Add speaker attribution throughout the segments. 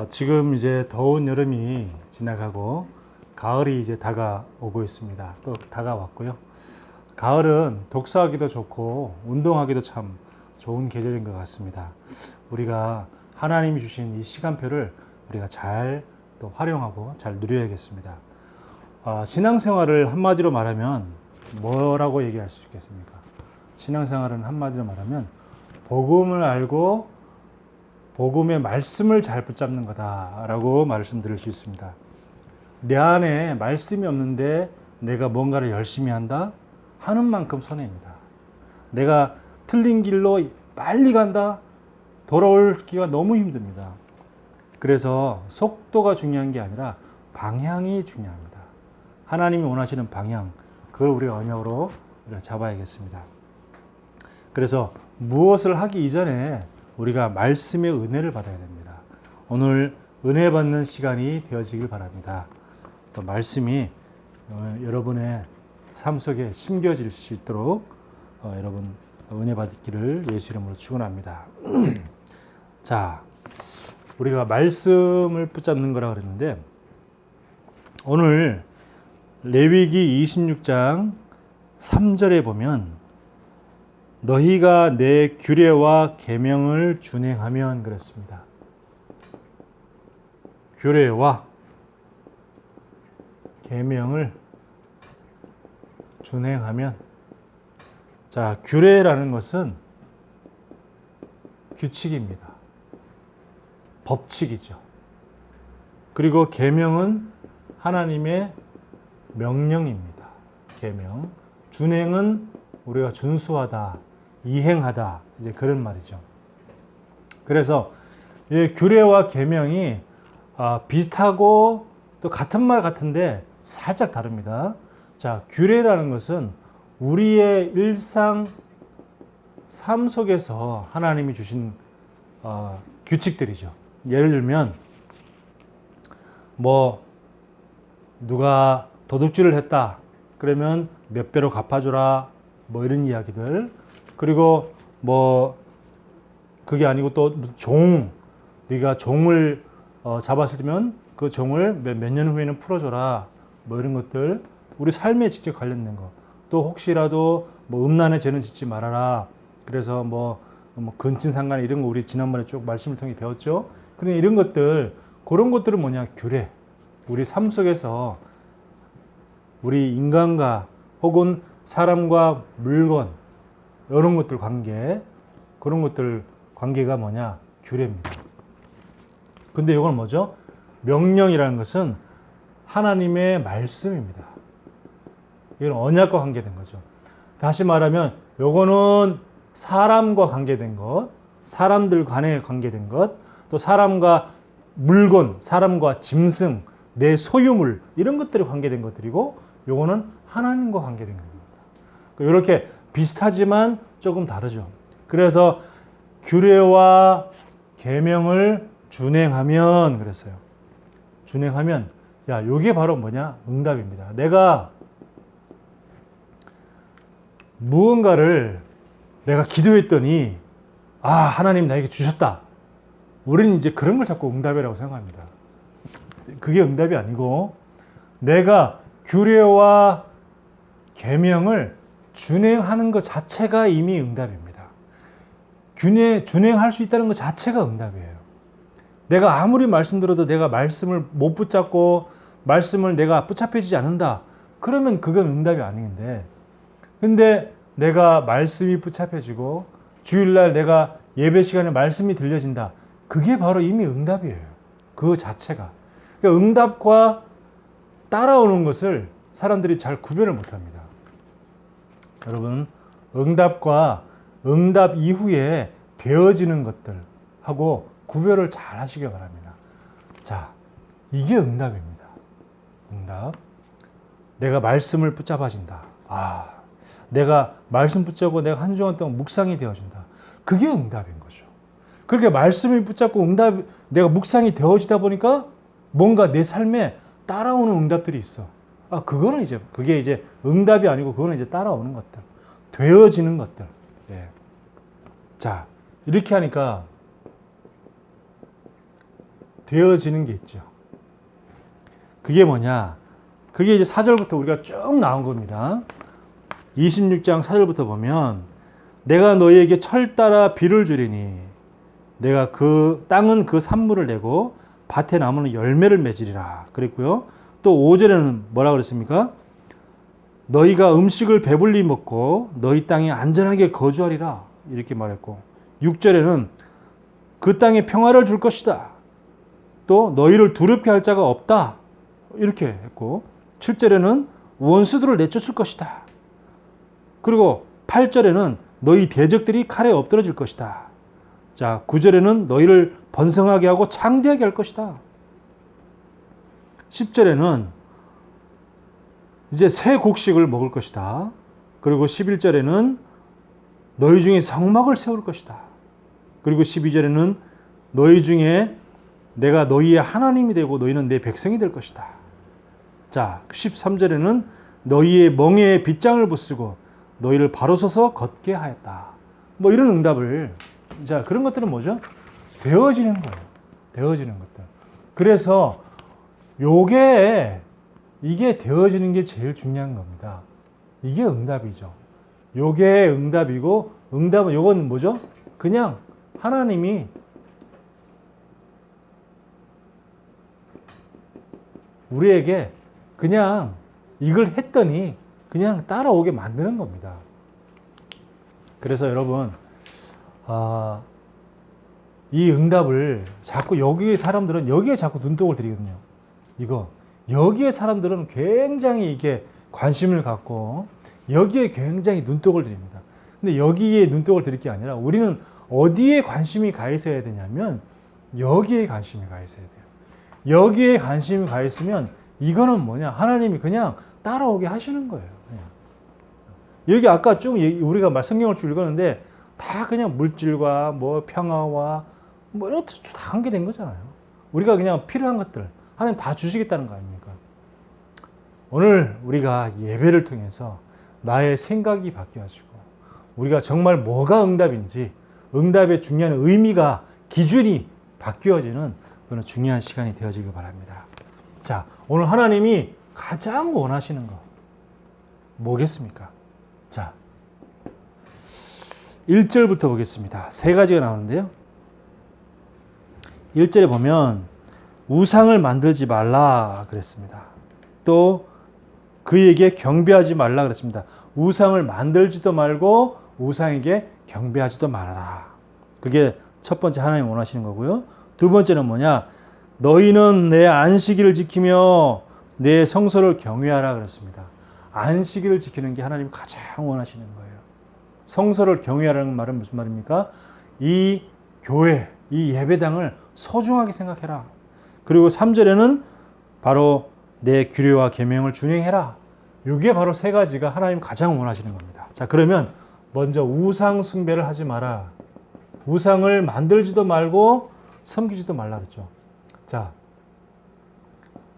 Speaker 1: 지금 이제 더운 여름이 지나가고 가을이 이제 다가오고 있습니다. 또 다가왔고요. 가을은 독서하기도 좋고 운동하기도 참 좋은 계절인 것 같습니다. 우리가 하나님이 주신 이 시간표를 우리가 잘 또 활용하고 잘 누려야겠습니다. 신앙생활을 한마디로 말하면 뭐라고 얘기할 수 있겠습니까? 신앙생활은 한마디로 말하면 복음을 알고 복음의 말씀을 잘 붙잡는 거다라고 말씀드릴 수 있습니다. 내 안에 말씀이 없는데 내가 뭔가를 열심히 한다? 하는 만큼 손해입니다. 내가 틀린 길로 빨리 간다? 돌아오기가 너무 힘듭니다. 그래서 속도가 중요한 게 아니라 방향이 중요합니다. 하나님이 원하시는 방향, 그걸 우리가 언약으로 잡아야겠습니다. 그래서 무엇을 하기 이전에 우리가 말씀의 은혜를 받아야 됩니다. 오늘 은혜 받는 시간이 되어지길 바랍니다. 또 말씀이 여러분의 삶 속에 심겨질 수 있도록 여러분 은혜 받기를 예수 이름으로 축원합니다. 자, 우리가 말씀을 붙잡는 거라 그랬는데 오늘 레위기 26장 3절에 보면 너희가 내 규례와 계명을 준행하면 그랬습니다. 규례와 계명을 준행하면, 자, 규례라는 것은 규칙입니다. 법칙이죠. 그리고 계명은 하나님의 명령입니다. 계명. 준행은 우리가 준수하다, 이행하다, 이제 그런 말이죠. 그래서 이 규례와 계명이 비슷하고 또 같은 말 같은데 살짝 다릅니다. 자, 규례라는 것은 우리의 일상 삶 속에서 하나님이 주신 규칙들이죠. 예를 들면 누가 도둑질을 했다 그러면 몇 배로 갚아줘라 이런 이야기들. 그리고 그게 아니고 또 네가 종을 잡았을 때면 그 종을 몇 년 후에는 풀어줘라 이런 것들, 우리 삶에 직접 관련된 거. 또 혹시라도 음란의 죄는 짓지 말아라. 그래서 근친상간 이런 거 우리 지난번에 쭉 말씀을 통해 배웠죠. 근데 이런 것들, 그런 것들은 뭐냐? 규례. 우리 삶 속에서 우리 인간과 혹은 사람과 물건, 이런 것들 관계, 그런 것들 관계가 뭐냐? 규례입니다. 근데 이건 뭐죠? 명령이라는 것은 하나님의 말씀입니다. 이건 언약과 관계된 거죠. 다시 말하면 요거는 사람과 관계된 것, 사람들 간에 관계된 것, 또 사람과 물건, 사람과 짐승, 내 소유물, 이런 것들이 관계된 것들이고, 요거는 하나님과 관계된 겁니다. 이렇게 비슷하지만 조금 다르죠. 그래서 규례와 계명을 준행하면 그랬어요. 준행하면, 요게 바로 뭐냐? 응답입니다. 내가 무언가를 내가 기도했더니 하나님 나에게 주셨다. 우리는 이제 그런 걸 자꾸 응답이라고 생각합니다. 그게 응답이 아니고 내가 규례와 계명을 준행하는 것 자체가 이미 응답입니다. 준행할 수 있다는 것 자체가 응답이에요. 내가 아무리 말씀 들어도 내가 말씀을 못 붙잡고 말씀을 내가 붙잡혀지지 않는다. 그러면 그건 응답이 아닌데, 근데 내가 말씀이 붙잡혀지고 주일날 내가 예배 시간에 말씀이 들려진다. 그게 바로 이미 응답이에요. 그 자체가. 그러니까 응답과 따라오는 것을 사람들이 잘 구별을 못합니다. 여러분, 응답과 응답 이후에 되어지는 것들하고 구별을 잘 하시기 바랍니다. 자, 이게 응답입니다. 응답. 내가 말씀을 붙잡아진다. 내가 말씀 붙잡고 내가 한 주간 동안 묵상이 되어진다. 그게 응답인 거죠. 그렇게 말씀이 붙잡고 내가 묵상이 되어지다 보니까 뭔가 내 삶에 따라오는 응답들이 있어. 그게 이제 응답이 아니고 그거는 이제 따라오는 것들. 되어지는 것들. 예. 자, 이렇게 하니까 되어지는 게 있죠. 그게 뭐냐? 그게 이제 4절부터 우리가 쭉 나온 겁니다. 26장 4절부터 보면 내가 너희에게 철 따라 비를 주리니 내가 그 땅은 그 산물을 내고 밭에 나무는 열매를 맺으리라 그랬고요. 또 5절에는 뭐라 그랬습니까? 너희가 음식을 배불리 먹고 너희 땅에 안전하게 거주하리라 이렇게 말했고 6절에는 그 땅에 평화를 줄 것이다. 또 너희를 두렵게 할 자가 없다 이렇게 했고 7절에는 원수들을 내쫓을 것이다. 그리고 8절에는 너희 대적들이 칼에 엎드러질 것이다. 자, 9절에는 너희를 번성하게 하고 창대하게 할 것이다. 10절에는 이제 새 곡식을 먹을 것이다. 그리고 11절에는 너희 중에 성막을 세울 것이다. 그리고 12절에는 너희 중에 내가 너희의 하나님이 되고 너희는 내 백성이 될 것이다. 자, 13절에는 너희의 멍에에 빗장을 부수고 너희를 바로 서서 걷게 하였다. 뭐 이런 응답을 자, 그런 것들은 뭐죠? 되어지는 거예요. 되어지는 것들. 그래서 이게 되어지는 게 제일 중요한 겁니다. 이게 응답이죠. 요게 응답이고 응답은 요건 뭐죠? 그냥 하나님이 우리에게 그냥 이걸 했더니 그냥 따라오게 만드는 겁니다. 그래서 여러분 이 응답을 자꾸 여기에 사람들은 여기에 자꾸 눈독을 들이거든요. 여기에 사람들은 굉장히 이게 관심을 갖고 여기에 굉장히 눈독을 들입니다. 근데 여기에 눈독을 들일 게 아니라 우리는 어디에 관심이 가 있어야 되냐면 여기에 관심이 가 있어야 돼요. 여기에 관심이 가 있으면 이거는 뭐냐? 하나님이 그냥 따라오게 하시는 거예요. 여기 아까 쭉 우리가 성경을 쭉 읽었는데 다 그냥 물질과 뭐 평화와 뭐 이런 것도 다 관계된 거잖아요. 우리가 그냥 필요한 것들 하나님 다 주시겠다는 거 아닙니까? 오늘 우리가 예배를 통해서 나의 생각이 바뀌어지고 우리가 정말 뭐가 응답인지 응답의 중요한 의미가 기준이 바뀌어지는 그런 중요한 시간이 되어지길 바랍니다. 자, 오늘 하나님이 가장 원하시는 거 뭐겠습니까? 자, 1절부터 보겠습니다. 세 가지가 나오는데요. 1절에 보면 우상을 만들지 말라 그랬습니다. 또 그에게 경배하지 말라 그랬습니다. 우상을 만들지도 말고 우상에게 경배하지도 말아라. 그게 첫 번째 하나님 원하시는 거고요. 두 번째는 뭐냐? 너희는 내 안식일을 지키며 내 성소를 경외하라 그랬습니다. 안식일을 지키는 게 하나님이 가장 원하시는 거예요. 성소를 경외하라는 말은 무슨 말입니까? 이 교회, 이 예배당을 소중하게 생각해라. 그리고 3절에는 바로 내 규례와 계명을 준행해라. 이게 바로 세 가지가 하나님 가장 원하시는 겁니다. 자, 그러면 먼저 우상 숭배를 하지 마라. 우상을 만들지도 말고 섬기지도 말라 그랬죠. 자,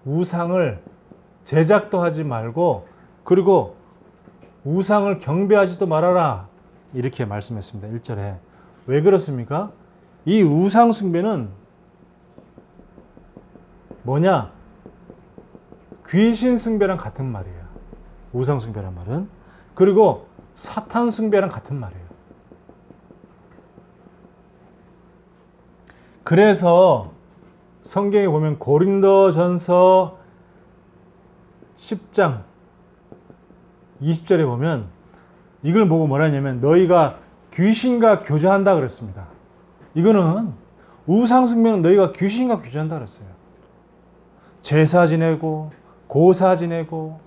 Speaker 1: 우상을 제작도 하지 말고 그리고 우상을 경배하지도 말아라. 이렇게 말씀했습니다. 1절에. 왜 그렇습니까? 이 우상 숭배는 뭐냐? 귀신 숭배랑 같은 말이에요. 우상 숭배란 말은. 그리고 사탄 숭배랑 같은 말이에요. 그래서 성경에 보면 고린도전서 10장 20절에 보면 이걸 보고 뭐라 했냐면 너희가 귀신과 교제한다 그랬습니다. 이거는 우상 숭배는 너희가 귀신과 교제한다 그랬어요. 제사 지내고 고사 지내고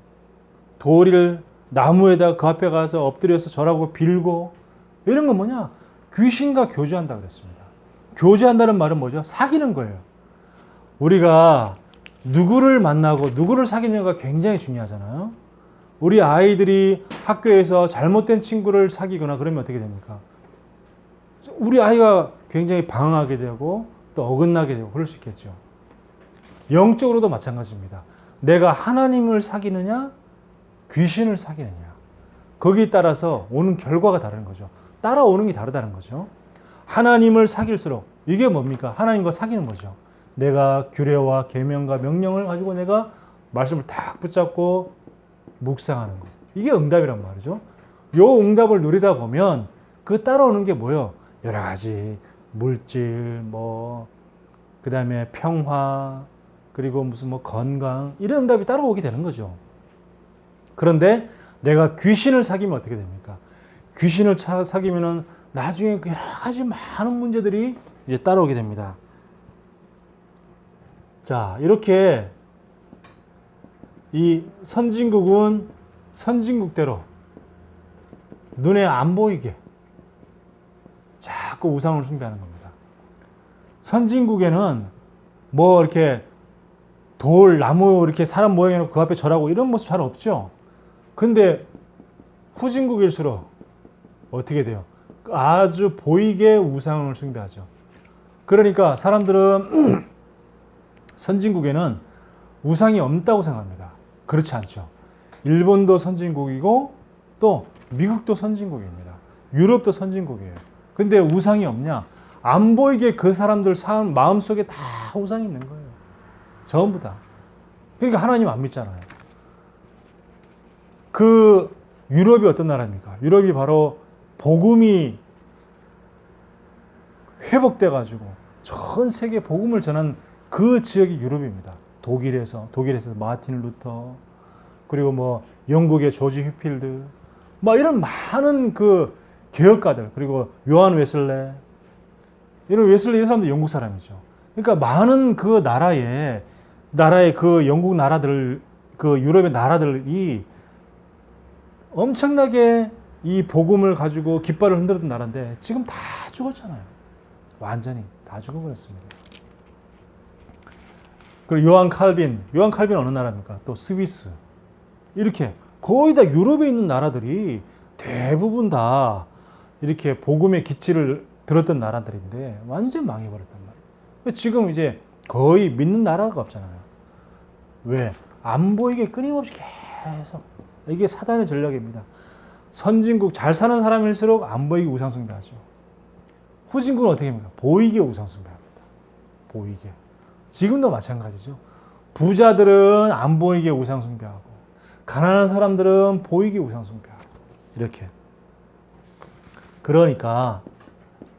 Speaker 1: 도리를 나무에다 그 앞에 가서 엎드려서 절하고 빌고 이런 건 뭐냐? 귀신과 교제한다 그랬습니다. 교제한다는 말은 뭐죠? 사귀는 거예요. 우리가 누구를 만나고 누구를 사귀느냐가 굉장히 중요하잖아요. 우리 아이들이 학교에서 잘못된 친구를 사귀거나 그러면 어떻게 됩니까? 우리 아이가 굉장히 방황하게 되고 또 어긋나게 되고 그럴 수 있겠죠. 영적으로도 마찬가지입니다. 내가 하나님을 사귀느냐 귀신을 사귀느냐 거기에 따라서 오는 결과가 다른 거죠. 따라오는 게 다르다는 거죠. 하나님을 사귈수록 이게 뭡니까? 하나님과 사귀는 거죠. 내가 규례와 계명과 명령을 가지고 내가 말씀을 딱 붙잡고 묵상하는 거. 이게 응답이란 말이죠. 요 응답을 누리다 보면 그 따라오는 게 뭐예요? 여러 가지 물질, 그 다음에 평화, 그리고 무슨 건강, 이런 응답이 따라오게 되는 거죠. 그런데 내가 귀신을 사귀면 어떻게 됩니까? 귀신을 사귀면은 나중에 여러 가지 많은 문제들이 이제 따라오게 됩니다. 자, 이렇게 이 선진국은 선진국대로 눈에 안 보이게 자꾸 우상을 숭배하는 겁니다. 선진국에는 이렇게 돌, 나무 이렇게 사람 모양해놓고 그 앞에 절하고 이런 모습 잘 없죠. 근데 후진국일수록 어떻게 돼요? 아주 보이게 우상을 숭배하죠. 그러니까 사람들은 선진국에는 우상이 없다고 생각합니다. 그렇지 않죠. 일본도 선진국이고 또 미국도 선진국입니다. 유럽도 선진국이에요. 근데 우상이 없냐? 안 보이게 그 사람들 마음속에 다 우상이 있는 거예요. 전부 다. 그러니까 하나님 안 믿잖아요. 그 유럽이 어떤 나라입니까? 유럽이 바로 복음이 회복돼 가지고 전 세계 복음을 전한 그 지역이 유럽입니다. 독일에서 마틴 루터, 그리고 영국의 조지 휘필드, 이런 많은 그 개혁가들, 그리고 요한 웨슬레, 이런 사람도 영국 사람이죠. 그러니까 많은 그 나라의 그 영국 나라들, 그 유럽의 나라들이 엄청나게 이 복음을 가지고 깃발을 흔들었던 나라인데 지금 다 죽었잖아요. 완전히 다 죽어버렸습니다. 그리고 요한 칼빈 어느 나라입니까? 또 스위스. 이렇게 거의 다 유럽에 있는 나라들이 대부분 다 이렇게 복음의 기치를 들었던 나라들인데 완전 망해버렸단 말이에요. 지금 이제 거의 믿는 나라가 없잖아요. 왜? 안 보이게 끊임없이 계속. 이게 사단의 전략입니다. 선진국 잘 사는 사람일수록 안 보이게 우상 숭배하죠. 후진국은 어떻게 합니까? 보이게 우상 숭배합니다. 보이게. 지금도 마찬가지죠. 부자들은 안 보이게 우상 숭배하고 가난한 사람들은 보이게 우상 숭배하고 이렇게. 그러니까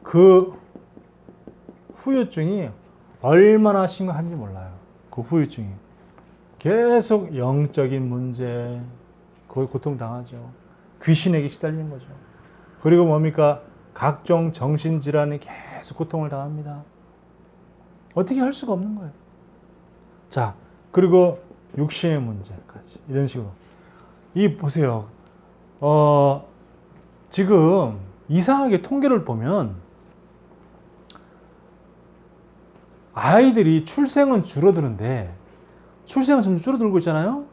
Speaker 1: 그 후유증이 얼마나 심각한지 몰라요. 그 후유증이. 계속 영적인 문제, 거의 고통당하죠. 귀신에게 시달리는 거죠. 그리고 뭡니까? 각종 정신질환에 계속 고통을 당합니다. 어떻게 할 수가 없는 거예요. 자, 그리고 육신의 문제까지 이런 식으로. 보세요. 지금 이상하게 통계를 보면 아이들이 출생은 줄어드는데 출생은 점점 줄어들고 있잖아요.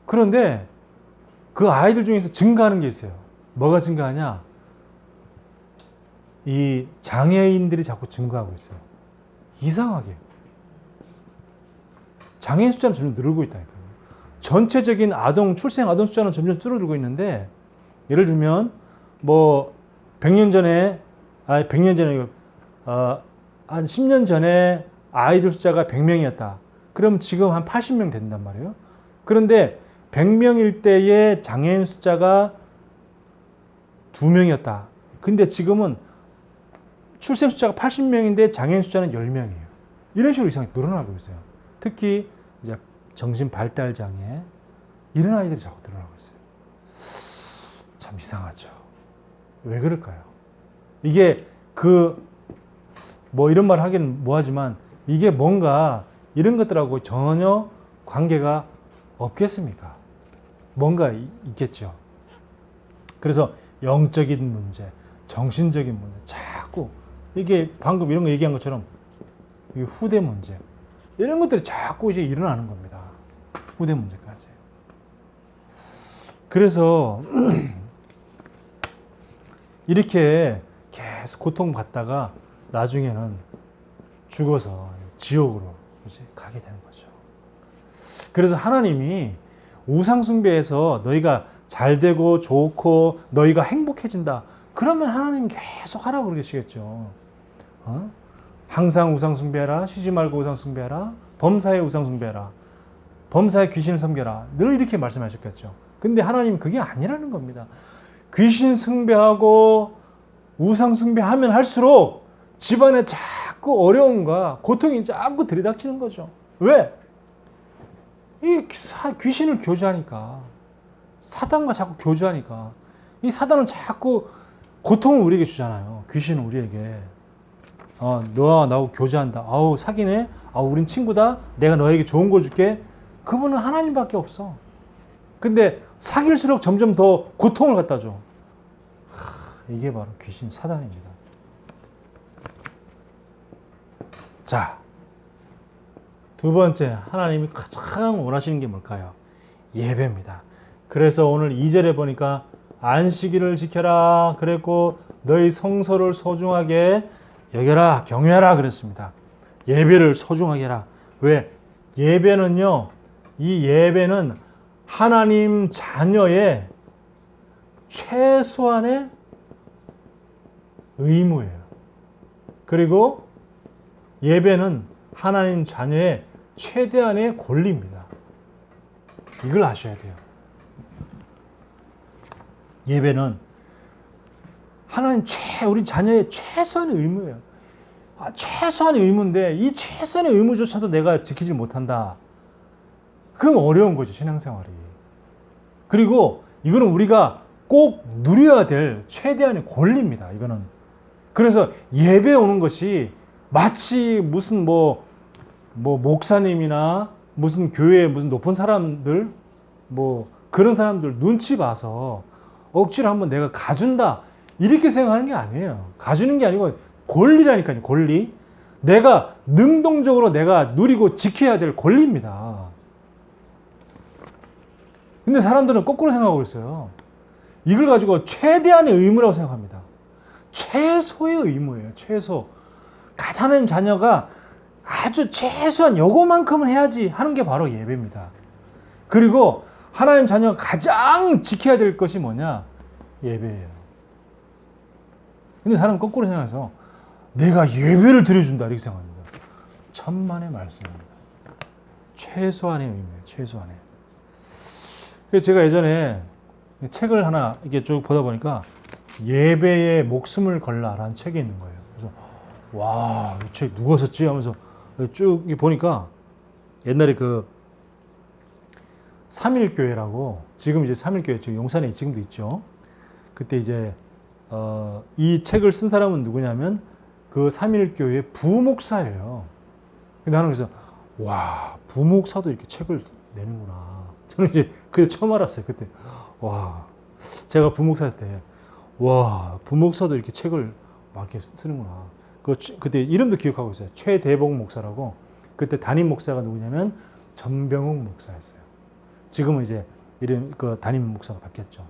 Speaker 1: 그런데 그 아이들 중에서 증가하는 게 있어요. 뭐가 증가하냐? 이 장애인들이 자꾸 증가하고 있어요. 이상하게. 장애인 숫자는 점점 늘고 있다니까요. 전체적인 출생 아동 숫자는 점점 줄어들고 있는데, 예를 들면, 100년 전에, 한 10년 전에 아이들 숫자가 100명이었다. 그럼 지금 한 80명 된단 말이에요. 그런데 100명일 때의 장애인 숫자가 2명이었다. 근데 지금은 출생 숫자가 80명인데 장애인 숫자는 10명이에요. 이런 식으로 이상하게 늘어나고 있어요. 특히 이제 정신 발달 장애 이런 아이들이 자꾸 늘어나고 있어요. 참 이상하죠. 왜 그럴까요? 이게 이런 말 하긴 뭐하지만 이게 뭔가 이런 것들하고 전혀 관계가 없겠습니까? 뭔가 있겠죠. 그래서 영적인 문제, 정신적인 문제, 자꾸 이게 방금 이런 거 얘기한 것처럼 후대 문제, 이런 것들이 자꾸 이제 일어나는 겁니다. 후대 문제까지. 그래서 이렇게 계속 고통받다가 나중에는 죽어서 지옥으로 이제 가게 되는 거죠. 그래서 하나님이 우상숭배에서 너희가 잘되고 좋고 너희가 행복해진다. 그러면 하나님이 계속 하라고 그러시겠죠. 항상 우상 숭배하라. 쉬지 말고 우상 숭배하라. 범사에 우상 숭배하라. 범사에 귀신을 섬겨라. 늘 이렇게 말씀하셨겠죠. 근데 하나님은 그게 아니라는 겁니다. 귀신 숭배하고 우상 숭배하면 할수록 집안에 자꾸 어려움과 고통이 자꾸 들이닥치는 거죠. 왜? 이 귀신을 교제하니까, 사단과 자꾸 교제하니까, 이 사단은 자꾸 고통을 우리에게 주잖아요. 귀신은 우리에게. 너와 나하고 교제한다. 아우, 사귀네. 우린 친구다. 내가 너에게 좋은 걸 줄게. 그분은 하나님밖에 없어. 근데 사귈수록 점점 더 고통을 갖다 줘. 이게 바로 귀신 사단입니다. 자, 두 번째, 하나님이 가장 원하시는 게 뭘까요? 예배입니다. 그래서 오늘 2절에 보니까 안식일을 지켜라 그랬고 너희 성소를 소중하게 여겨라, 경외하라 그랬습니다. 예배를 소중하게 해라. 왜? 예배는요, 이 예배는 하나님 자녀의 최소한의 의무예요. 그리고 예배는 하나님 자녀의 최대한의 권리입니다. 이걸 아셔야 돼요. 예배는 하나님 우리 자녀의 최소한의 의무예요. 최소한의 의무인데 이 최소한의 의무조차도 내가 지키지 못한다. 그럼 어려운 거죠, 신앙생활이. 그리고 이거는 우리가 꼭 누려야 될 최대한의 권리입니다. 이거는. 그래서 예배 오는 것이 마치 무슨 목사님이나 무슨 교회 무슨 높은 사람들 그런 사람들 눈치 봐서 억지로 한번 내가 가준다 이렇게 생각하는 게 아니에요. 가주는 게 아니고 권리라니까요. 권리. 내가 능동적으로 내가 누리고 지켜야 될 권리입니다. 근데 사람들은 거꾸로 생각하고 있어요. 이걸 가지고 최대한의 의무라고 생각합니다. 최소의 의무예요. 최소. 가자는 자녀가 아주 최소한 요거만큼은 해야지 하는 게 바로 예배입니다. 그리고 하나님 자녀가 가장 지켜야 될 것이 뭐냐? 예배예요. 근데 사람은 거꾸로 생각해서 내가 예배를 드려준다 이렇게 생각합니다. 천만의 말씀입니다. 최소한의 의미예요. 최소한의. 그래서 제가 예전에 책을 하나 이렇게 쭉 보다 보니까 예배에 목숨을 걸라라는 책이 있는 거예요. 그래서 와, 이 책 누가 썼지 하면서 쭉 보니까 옛날에 그 삼일교회라고 지금 이제 삼일교회 지금 용산에 지금도 있죠. 그때 이제 이 책을 쓴 사람은 누구냐면 그 삼일교회 부목사예요. 근데 나는 그래서 와, 부목사도 이렇게 책을 내는구나. 저는 이제 그때 처음 알았어요. 그때 와, 제가 부목사 때 와, 부목사도 이렇게 책을 막 이렇게 쓰는구나. 그때 이름도 기억하고 있어요. 최대복 목사라고. 그때 담임 목사가 누구냐면 전병욱 목사였어요. 지금은 이제 이름 담임 목사가 바뀌었죠.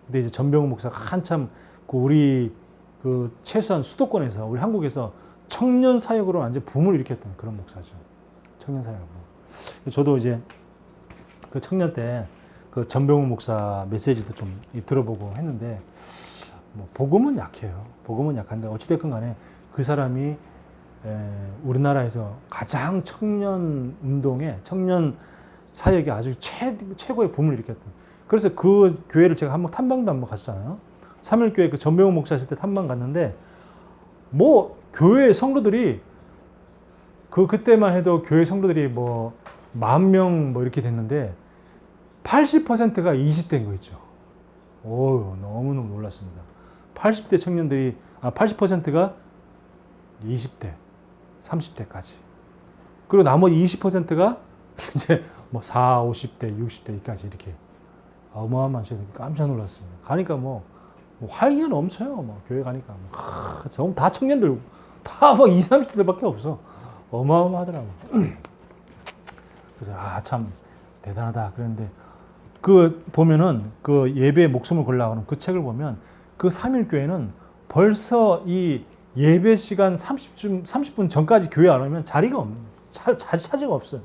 Speaker 1: 근데 이제 전병욱 목사가 한참 우리 최소한 수도권에서 우리 한국에서 청년 사역으로 완전 붐을 일으켰던 그런 목사죠. 청년 사역으로. 저도 이제 그 청년 때 그 전병욱 목사 메시지도 좀 들어보고 했는데 복음은 약해요. 복음은 약한데 어찌됐건 간에 그 사람이 우리나라에서 가장 청년 운동에 청년 사역에 아주 최고의 붐을 일으켰던. 그래서 그 교회를 제가 탐방도 한번 갔잖아요. 삼일교회 그 전병욱 목사 있을 때 탐방 갔는데 교회 성도들이 그때만 해도 교회 성도들이 10,000명 이렇게 됐는데 80%가 20대인 거 있죠. 너무너무 놀랐습니다. 80대 청년들이 80%가 20대, 30대까지. 그리고 나머지 20%가 이제 40, 50대, 60대까지 이렇게 어마어마한 저 깜짝 놀랐습니다. 가니까 활기가 넘쳐요. 교회 가니까 전부 다 청년들, 다 20, 30대들밖에 없어. 어마어마하더라고. 그래서 참 대단하다. 그런데 보면은 그 예배에 목숨을 걸라고 하는 그 책을 보면 그 삼일교회는 벌써 이 예배 시간 30분 전까지 교회 안 오면 자리가 없는, 차지가 없어요.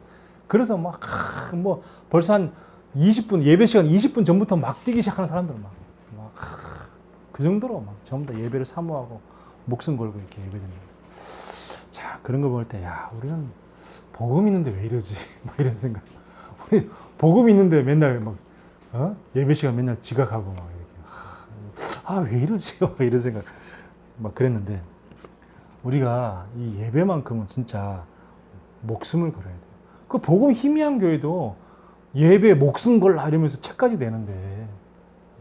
Speaker 1: 그래서 벌써 한 20분, 예배 시간 20분 전부터 막 뛰기 시작하는 사람들 그 정도로 전부 다 예배를 사모하고 목숨 걸고 이렇게 예배드립니다. 자, 그런 거 볼 때, 야, 우리는 복음 있는데 왜 이러지? 막 이런 생각. 우리 복음 있는데 맨날 막, 예배 시간 맨날 지각하고 막 이렇게. 왜 이러지? 막 이런 생각. 막 그랬는데, 우리가 이 예배만큼은 진짜 목숨을 걸어야 돼요. 그 복음 희미한 교회도 예배 목숨 걸라 이러면서 책까지 내는데,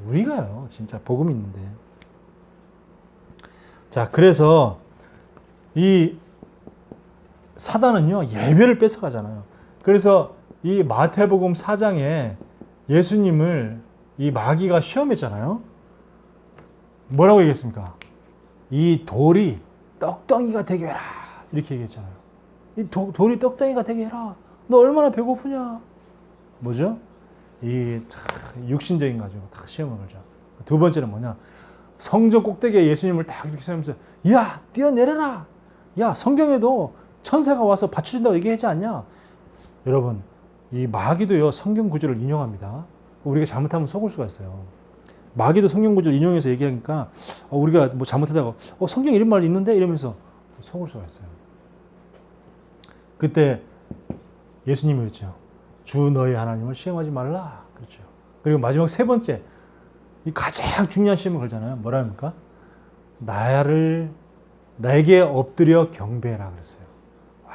Speaker 1: 우리가요, 진짜 복음 있는데. 자, 그래서 이 사단은요, 예배를 뺏어가잖아요. 그래서 이 마태복음 4장에 예수님을 이 마귀가 시험했잖아요. 뭐라고 얘기했습니까? 이 돌이 떡덩이가 되게 해라. 이렇게 얘기했잖아요. 이 돌이 떡덩이가 되게 해라. 너 얼마나 배고프냐? 뭐죠? 이 육신적인 가지고 다 시험을 걸죠. 두 번째는 뭐냐? 성전 꼭대기에 예수님을 딱 이렇게 세우면서, 야, 뛰어내려라. 야, 성경에도 천사가 와서 받쳐준다고 얘기하지 않냐? 여러분, 이 마귀도요, 성경 구절을 인용합니다. 우리가 잘못하면 속을 수가 있어요. 마귀도 성경 구절 인용해서 얘기하니까 우리가 뭐 잘못하다가 성경 이런 말 있는데 이러면서 속을 수가 있어요. 그때 예수님이 그랬죠. 주 너희 하나님을 시험하지 말라. 그렇죠. 그리고 마지막 세 번째, 이 가장 중요한 시험을 걸잖아요. 뭐라 합니까? 내게 엎드려 경배해라 그랬어요. 와,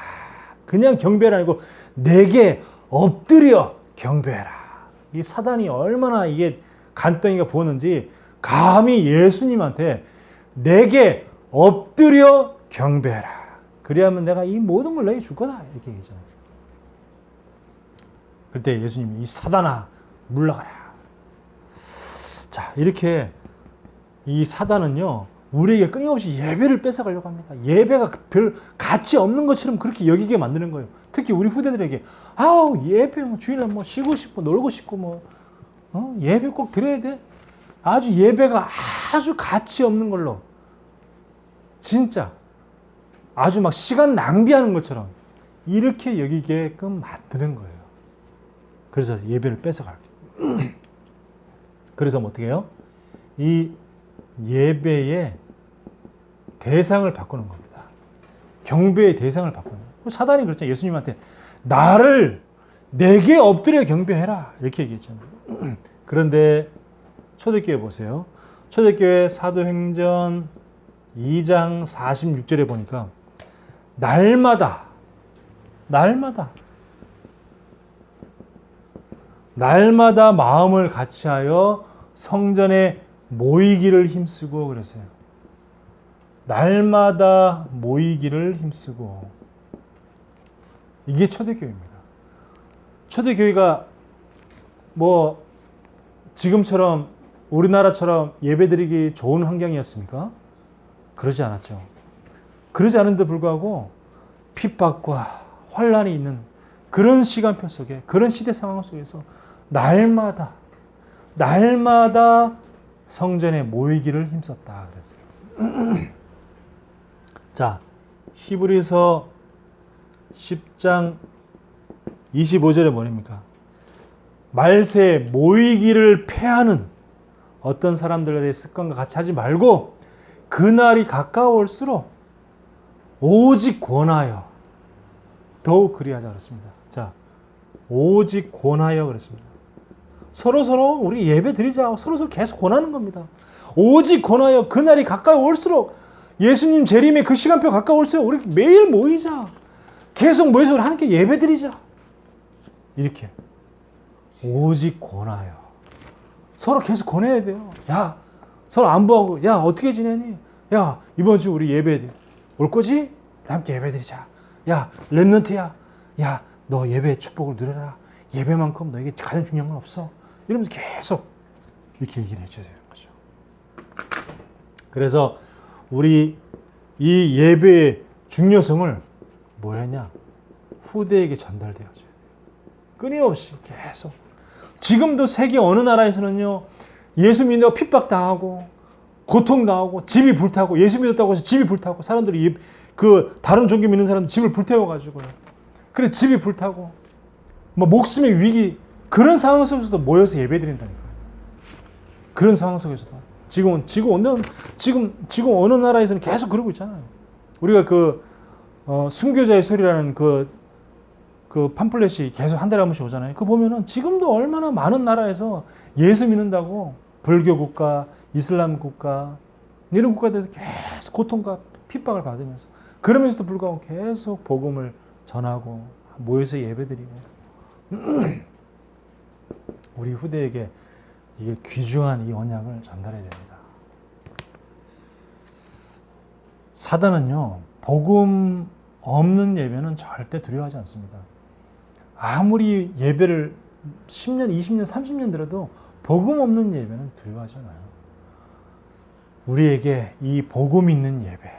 Speaker 1: 그냥 경배가 아니고 내게 엎드려 경배해라. 이 사단이 얼마나 이게 간덩이가 부었는지 감히 예수님한테 내게 엎드려 경배해라. 그래야만 내가 이 모든 걸 너에게 줄 거다. 이렇게 얘기했잖아요. 그때 예수님이 이 사단아 물러가라. 자, 이렇게 이 사단은요, 우리에게 끊임없이 예배를 뺏어가려고 합니다. 예배가 별 가치 없는 것처럼 그렇게 여기게 만드는 거예요. 특히 우리 후대들에게 예배 뭐 주일날 뭐 쉬고 싶고 놀고 싶고 뭐 예배 꼭 드려야 돼. 아주 예배가 아주 가치 없는 걸로 진짜 아주 막 시간 낭비하는 것처럼 이렇게 여기게끔 만드는 거예요. 그래서 예배를 뺏어가요. 그래서 뭐 어떻게 해요? 이 예배의 대상을 바꾸는 겁니다. 경배의 대상을 바꾸는 거예요. 사단이 그랬잖아요. 예수님한테 내게 엎드려 경배해라. 이렇게 얘기했잖아요. 그런데 초대교회 보세요. 초대교회 사도행전 2장 46절에 보니까 날마다 마음을 같이하여 성전에 모이기를 힘쓰고 그랬어요. 날마다 모이기를 힘쓰고. 이게 초대교회입니다. 초대교회가 뭐 지금처럼 우리나라처럼 예배드리기 좋은 환경이었습니까? 그러지 않았죠. 그러지 않은데 불구하고 핍박과 환란이 있는 그런 시간표 속에, 그런 시대 상황 속에서 날마다 성전에 모이기를 힘썼다 그랬어요. 자, 히브리서 10장 25절에 뭐랍니까? 말세에 모이기를 패하는 어떤 사람들의 습관과 같이 하지 말고 그날이 가까울수록 오직 권하여 더욱 그리하자 그랬습니다. 자, 오직 권하여 그랬습니다. 서로 우리 예배 드리자. 서로 계속 권하는 겁니다. 오직 권하여 그날이 가까이 올수록 예수님 재림의 그 시간표 가까울수록 우리 매일 모이자. 계속 모여서 우리 하나님께 예배 드리자. 이렇게 오직 권하여 서로 계속 권해야 돼요. 야, 서로 안부하고 야, 어떻게 지내니? 야, 이번 주 우리 예배 올 거지? 함께 예배 드리자. 야, 렘넌트야. 야, 너 예배 축복을 누려라. 예배만큼 너에게 가장 중요한 건 없어. 이러면서 계속 이렇게 얘기를 해줘야 되는 거죠. 그래서 우리 이 예배의 중요성을 뭐였냐? 후대에게 전달되어져야 돼요. 끊임없이 계속. 지금도 세계 어느 나라에서는요, 예수 믿는다고 핍박당하고 고통당하고 집이 불타고, 예수 믿었다고 해서 집이 불타고, 사람들이 그 다른 종교 믿는 사람들 집을 불태워가지고요. 그래 집이 불타고 뭐 목숨의 위기, 그런 상황 속에서도 모여서 예배드린다니까요. 그런 상황 속에서도 지금 어느 나라에서는 계속 그러고 있잖아요. 우리가 그 순교자의 소리라는 그 팜플렛이 계속 한 달에 한 번씩 오잖아요. 그거 보면은 지금도 얼마나 많은 나라에서 예수 믿는다고 불교 국가, 이슬람 국가 이런 국가들에서 계속 고통과 핍박을 받으면서 그러면서도 불구하고 계속 복음을 전하고 모여서 예배드리고 우리 후대에게 이게 귀중한 이 언약을 전달해야 됩니다. 사단은요, 복음 없는 예배는 절대 두려워하지 않습니다. 아무리 예배를 10년, 20년, 30년 들어도 복음 없는 예배는 두려워하지 않아요. 우리에게 이 복음 있는 예배,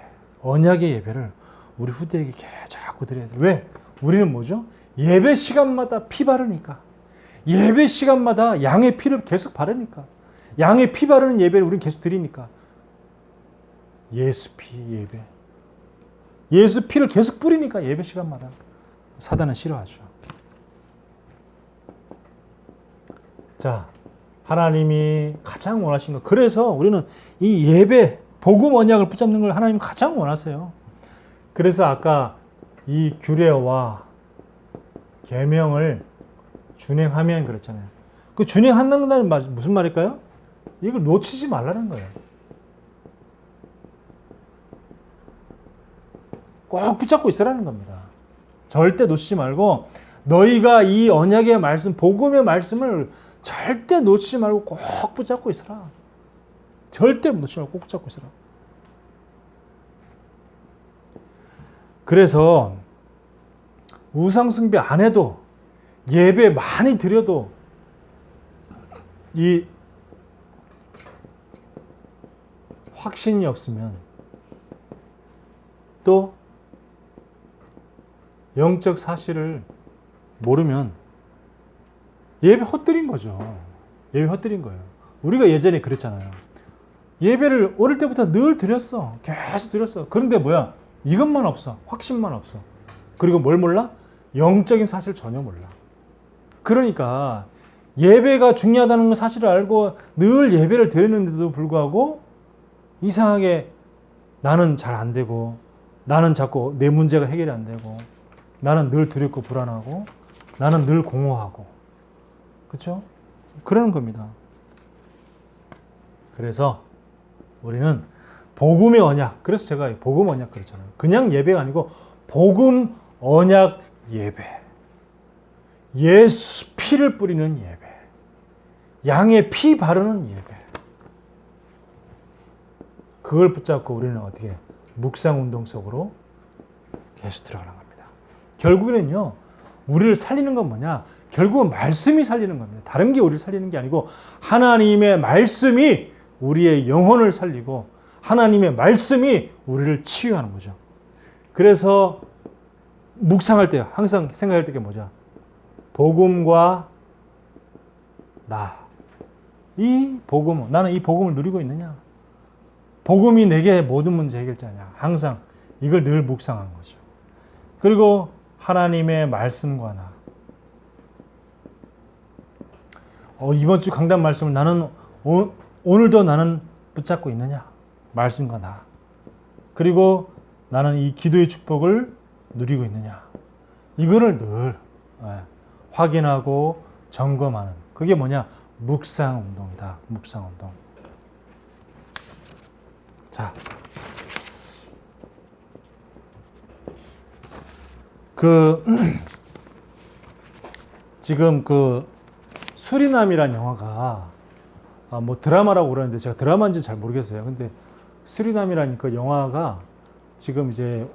Speaker 1: 언약의 예배를 우리 후대에게 자꾸 드려야 돼요. 왜? 우리는 뭐죠? 예배 시간마다 피 바르니까. 예배 시간마다 양의 피를 계속 바르니까. 양의 피 바르는 예배를 우리는 계속 드리니까. 예수 피 예배. 예수 피를 계속 뿌리니까 예배 시간마다. 사단은 싫어하죠. 자, 하나님이 가장 원하시는 것. 그래서 우리는 이 예배, 복음 언약을 붙잡는 걸 하나님이 가장 원하세요. 그래서 아까 이 규례와 계명을 준행하면 그렇잖아요. 그 준행한다는 말 무슨 말일까요? 이걸 놓치지 말라는 거예요. 꼭 붙잡고 있으라는 겁니다. 절대 놓치지 말고 너희가 이 언약의 말씀, 복음의 말씀을 절대 놓치지 말고 꼭 붙잡고 있으라. 절대 놓치지 말고 꼭 붙잡고 있으라. 그래서 우상숭배 안 해도 예배 많이 드려도 이 확신이 없으면 또 영적 사실을 모르면 예배 헛들인 거죠. 예배 헛들인 거예요. 우리가 예전에 그랬잖아요. 예배를 어릴 때부터 늘 드렸어. 계속 드렸어. 그런데 뭐야? 이것만 없어. 확신만 없어. 그리고 뭘 몰라? 영적인 사실을 전혀 몰라. 그러니까 예배가 중요하다는 사실을 알고 늘 예배를 드리는데도 불구하고 이상하게 나는 잘 안 되고 나는 자꾸 내 문제가 해결이 안 되고 나는 늘 두렵고 불안하고 나는 늘 공허하고 그렇죠? 그러는 겁니다. 그래서 우리는 복음의 언약, 그래서 제가 복음 언약 그랬잖아요. 그냥 예배가 아니고 복음 언약 예배, 예수 피를 뿌리는 예배, 양의 피 바르는 예배, 그걸 붙잡고 우리는 어떻게 묵상 운동 속으로 계속 들어가는 겁니다. 결국에는요, 우리를 살리는 건 뭐냐? 결국은 말씀이 살리는 겁니다. 다른 게 우리를 살리는 게 아니고 하나님의 말씀이 우리의 영혼을 살리고 하나님의 말씀이 우리를 치유하는 거죠. 그래서 묵상할 때 항상 생각할 때 뭐죠? 복음과 나. 이 복음, 나는 이 복음을 누리고 있느냐? 복음이 내게 모든 문제 해결자냐? 항상 이걸 늘 묵상하는 거죠. 그리고 하나님의 말씀과 나. 이번 주 강단 말씀을 나는 오늘도 나는 붙잡고 있느냐? 말씀과 나. 그리고 나는 이 기도의 축복을 누리고 있느냐? 이거를 늘 확인하고 점검하는. 그게 뭐냐? 묵상 운동이다. 묵상 운동. 자, 지금 수리남이란 영화가 뭐 드라마라고 그러는데 제가 드라마인지 잘 모르겠어요. 근데 수리남이라는 그 영화가 지금 이제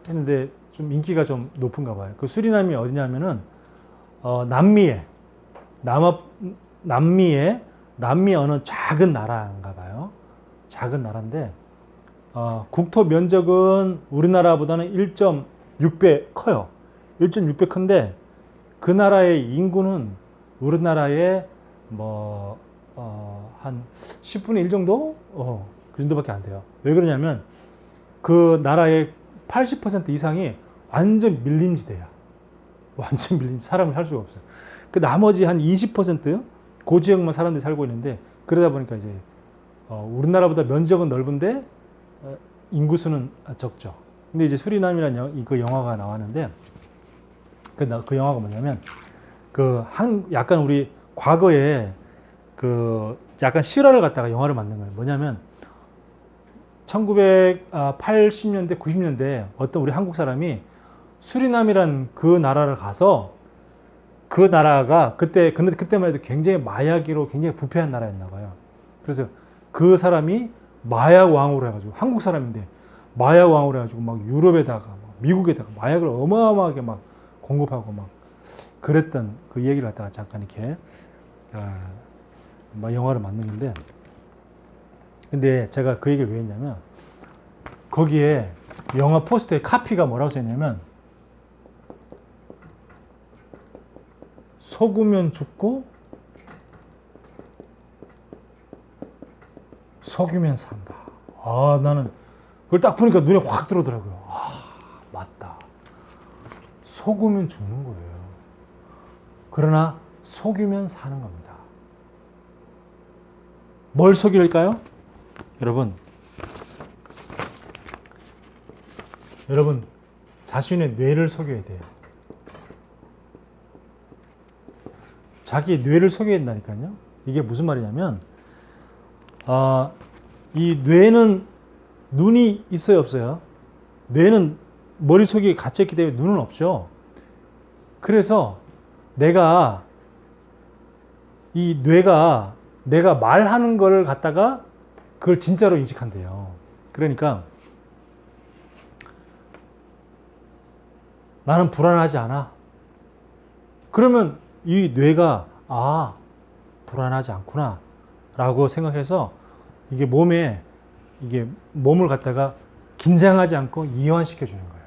Speaker 1: 했는데 좀 인기가 좀 높은가 봐요. 그 수리남이 어디냐면은 남미의 어느 작은 나라인가 봐요. 작은 나라인데 국토 면적은 우리나라보다는 1.6배 커요. 1.6배 큰데 그 나라의 인구는 우리나라의 한 10분의 1 정도? 그 정도밖에 안 돼요. 왜 그러냐면 그 나라의 80% 이상이 완전 밀림지대야. 완전 밀림, 사람을 살 수가 없어요. 그 나머지 한 20% 그 지역만 사람들이 살고 있는데 그러다 보니까 이제 우리나라보다 면적은 넓은데 인구수는 적죠. 근데 이제 수리남이라는 그 영화가 나왔는데 그 영화가 뭐냐면 약간 우리 과거에 약간 실화를 갖다가 영화를 만든 거예요. 뭐냐면 1980년대, 90년대 어떤 우리 한국 사람이 수리남이란 그 나라를 가서 그 나라가 근데 그때만 해도 굉장히 마약으로 굉장히 부패한 나라였나 봐요. 그래서 그 사람이 마약 왕으로 해가지고 한국 사람인데 마약 왕으로 해가지고 막 유럽에다가 미국에다가 마약을 어마어마하게 막 공급하고 막 그랬던 그 얘기를 갖다가 잠깐 이렇게 막 영화를 만드는데 근데 제가 그 얘기를 왜 했냐면 거기에 영화 포스터에 카피가 뭐라고 써있냐면 속으면 죽고 속이면 산다. 나는 그걸 딱 보니까 눈에 확 들어오더라고요. 맞다. 속으면 죽는 거예요. 그러나 속이면 사는 겁니다. 뭘 속일까요? 여러분 자신의 뇌를 속여야 돼요. 자기 뇌를 속여야 된다니까요. 이게 무슨 말이냐면 이 뇌는 눈이 있어요, 없어요? 뇌는 머릿속에 갇혀있기 때문에 눈은 없죠. 그래서 이 뇌가 내가 말하는 걸 갖다가 그걸 진짜로 인식한대요. 그러니까 나는 불안하지 않아. 그러면 이 뇌가 불안하지 않구나 라고 생각해서 이게 몸을 갖다가 긴장하지 않고 이완시켜 주는 거예요.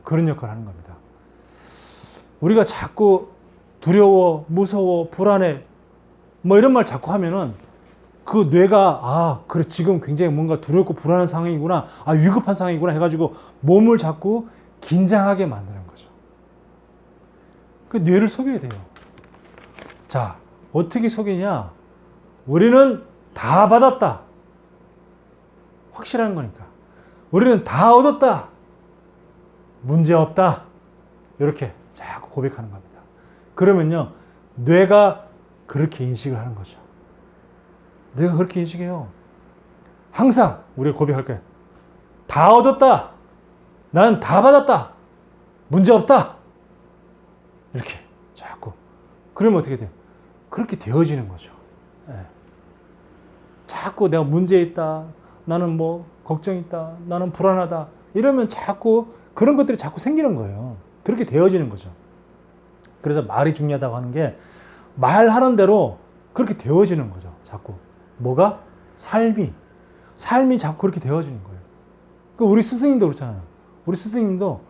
Speaker 1: 그런 역할을 하는 겁니다. 우리가 자꾸 두려워, 무서워, 불안해 뭐 이런 말 자꾸 하면은 그 뇌가 그래 지금 굉장히 뭔가 두렵고 불안한 상황이구나, 위급한 상황이구나 해가지고 몸을 자꾸 긴장하게 만드는 거죠. 그 뇌를 속여야 돼요. 자, 어떻게 속이냐? 우리는 다 받았다. 확실한 거니까. 우리는 다 얻었다. 문제 없다. 이렇게 자꾸 고백하는 겁니다. 그러면요, 뇌가 그렇게 인식을 하는 거죠. 뇌가 그렇게 인식해요. 항상 우리가 고백할 거예요. 다 얻었다. 난 다 받았다. 문제 없다. 이렇게 자꾸. 그러면 어떻게 돼요? 그렇게 되어지는 거죠. 자꾸 내가 문제 있다. 나는 뭐 걱정 있다. 나는 불안하다. 이러면 자꾸 그런 것들이 자꾸 생기는 거예요. 그렇게 되어지는 거죠. 그래서 말이 중요하다고 하는 게 말하는 대로 그렇게 되어지는 거죠. 자꾸. 뭐가? 삶이 자꾸 그렇게 되어지는 거예요. 우리 스승님도 그렇잖아요. 우리 스승님도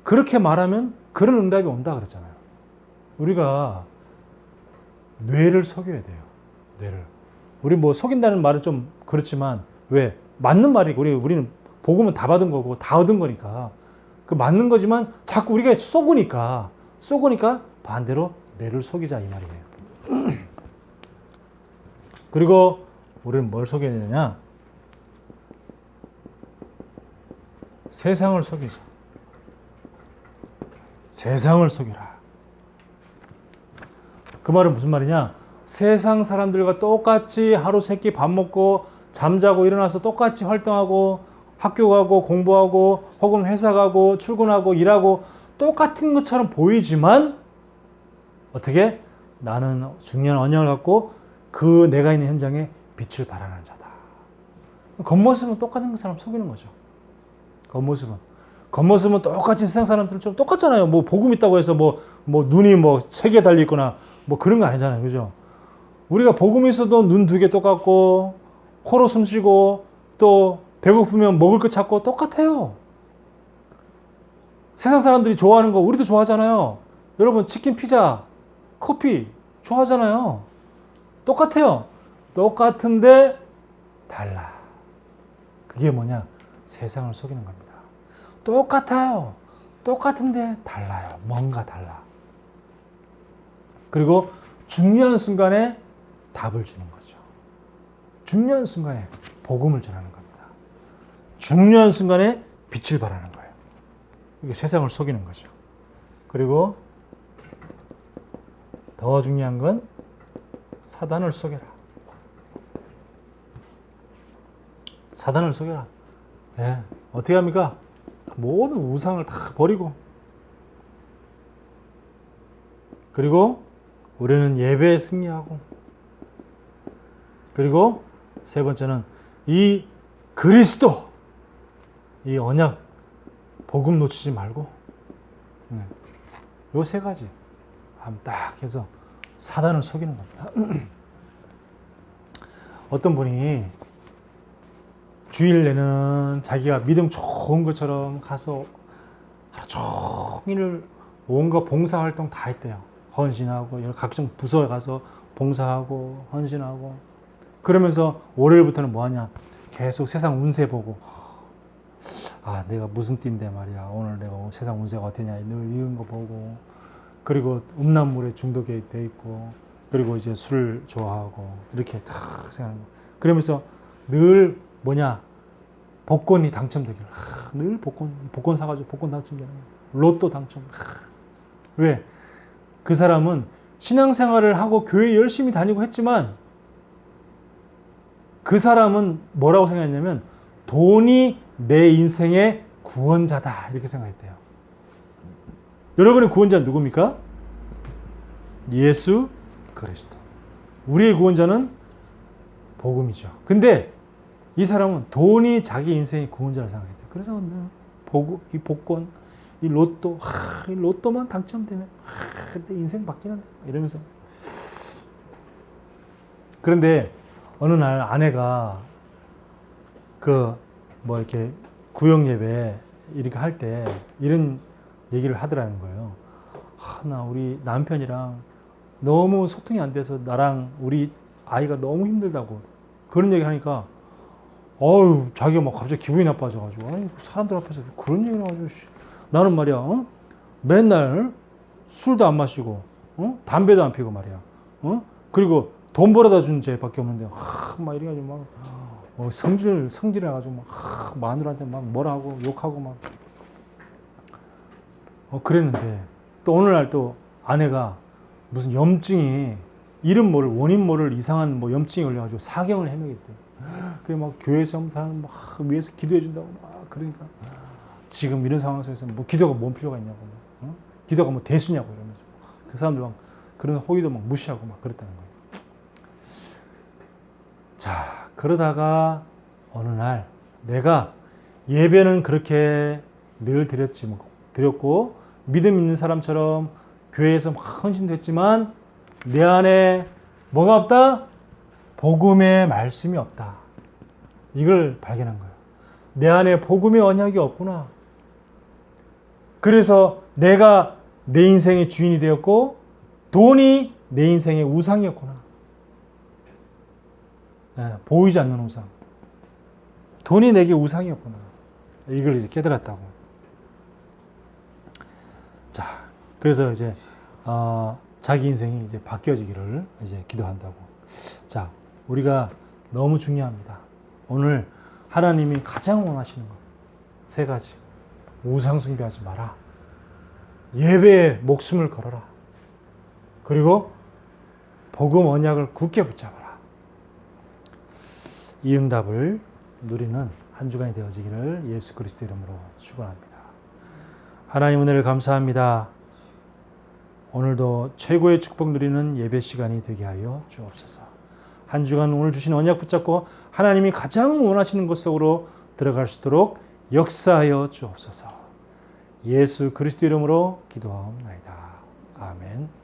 Speaker 1: 그렇게 말하면 그런 응답이 온다 그랬잖아요. 우리가 뇌를 속여야 돼요. 뇌를. 우리 뭐 속인다는 말은 좀 그렇지만 왜? 맞는 말이고 우리는 복음은 다 받은 거고 다 얻은 거니까 그 맞는 거지만 자꾸 우리가 쏘으니까 반대로 뇌를 속이자 이 말이에요. 그리고 우리는 뭘 속여야 되느냐? 세상을 속이자. 세상을 속이라. 그 말은 무슨 말이냐? 세상 사람들과 똑같이 하루 세끼 밥 먹고 잠자고 일어나서 똑같이 활동하고 학교 가고 공부하고 혹은 회사 가고 출근하고 일하고 똑같은 것처럼 보이지만 어떻게? 나는 중요한 언약을 갖고 그 내가 있는 현장에 빛을 발하는 자다. 겉모습은 똑같은 사람 속이는 거죠. 겉모습은 똑같이 세상 사람들은 좀 똑같잖아요. 뭐 복음 있다고 해서 뭐 눈이 뭐 3개 달려 있거나 뭐 그런 거 아니잖아요. 그죠? 우리가 복음이 있어도 눈 2개 똑같고 코로 숨 쉬고 또 배고프면 먹을 거 찾고 똑같아요. 세상 사람들이 좋아하는 거 우리도 좋아하잖아요. 여러분 치킨, 피자, 커피 좋아하잖아요. 똑같아요. 똑같은데 달라. 그게 뭐냐? 세상을 속이는 겁니다. 똑같아요. 똑같은데 달라요. 뭔가 달라. 그리고 중요한 순간에 답을 주는 거죠. 중요한 순간에 복음을 전하는 겁니다. 중요한 순간에 빛을 발하는 거예요. 이게 세상을 속이는 거죠. 그리고 더 중요한 건 사단을 속여라. 사단을 속여라. 예. 어떻게 합니까? 모든 우상을 다 버리고, 그리고 우리는 예배에 승리하고, 그리고 세 번째는 이 그리스도, 이 언약, 복음 놓치지 말고, 요 세 가지 한번 딱 해서 사단을 속이는 겁니다. 어떤 분이 주일 내는 자기가 믿음 좋은 것처럼 가서 하루 종일 온갖 봉사활동 다 했대요. 헌신하고 여러 각종 부서에 가서 봉사하고 헌신하고, 그러면서 월요일부터는 뭐하냐, 계속 세상 운세 보고, 아 내가 무슨 띠인데 말이야, 오늘 내가 세상 운세가 어떠냐 늘 이런 거 보고, 그리고 음란물에 중독이 돼 있고, 그리고 이제 술을 좋아하고, 이렇게 탁 생각하는 거. 그러면서 늘 뭐냐, 복권이 당첨되기를, 늘 복권 사가지고 복권 당첨되는 거야. 로또 당첨. 왜? 그 사람은 신앙생활을 하고 교회 열심히 다니고 했지만, 그 사람은 뭐라고 생각했냐면 돈이 내 인생의 구원자다, 이렇게 생각했대요. 여러분의 구원자는 누굽니까? 예수 그리스도. 우리의 구원자는 복음이죠. 근데 이 사람은 돈이 자기 인생의 구원자를 생각했대요. 그래서 이 복권, 이 로또, 이 로또만 당첨되면 그때 인생 바뀌는데 이러면서. 그런데 어느 날 아내가 이렇게 구역 예배 이렇게 할 때 이런 얘기를 하더라는 거예요. 나 우리 남편이랑 너무 소통이 안 돼서 나랑 우리 아이가 너무 힘들다고 그런 얘기 하니까, 자기가 막 갑자기 기분이 나빠져가지고, 아니 사람들 앞에서 그런 얘기를 해가지고, 나는 말이야, 맨날 술도 안 마시고, 담배도 안 피고 말이야, 그리고 돈 벌어다 준 죄밖에 없는데, 막 이래가지고 막 성질해가지고 막 마누라한테 막 뭐라 하고 욕하고 막 그랬는데, 또 어느 날 또 아내가 무슨 염증이, 이름 모를 원인 모를 이상한 염증이 걸려가지고 사경을 헤매겠대. 그래 막 교회에서 사람 막 위에서 기도해 준다고 막 그러니까, 지금 이런 상황 속에서 기도가 뭔 필요가 있냐고, 기도가 대수냐고 이러면서 그 사람들 막 그런 호의도 막 무시하고 막 그랬다는 거예요. 자, 그러다가 어느 날 내가 예배는 그렇게 늘 드렸고 믿음 있는 사람처럼 교회에서 막 헌신됐지만 내 안에 뭐가 없다? 복음의 말씀이 없다. 이걸 발견한 거예요. 내 안에 복음의 언약이 없구나. 그래서 내가 내 인생의 주인이 되었고 돈이 내 인생의 우상이었구나. 보이지 않는 우상. 돈이 내게 우상이었구나. 이걸 이제 깨달았다고. 자, 그래서 이제 자기 인생이 이제 바뀌어지기를 이제 기도한다고. 자, 우리가 너무 중요합니다. 오늘 하나님이 가장 원하시는 것 세 가지. 우상 숭배하지 마라. 예배에 목숨을 걸어라. 그리고 복음 언약을 굳게 붙잡아라. 이 응답을 누리는 한 주간이 되어지기를 예수 그리스도 이름으로 축원합니다. 하나님 은혜를 감사합니다. 오늘도 최고의 축복 누리는 예배 시간이 되게 하여 주옵소서. 한 주간 오늘 주신 언약 붙잡고 하나님이 가장 원하시는 것 속으로 들어갈 수 있도록 역사하여 주옵소서. 예수 그리스도 이름으로 기도하옵나이다. 아멘.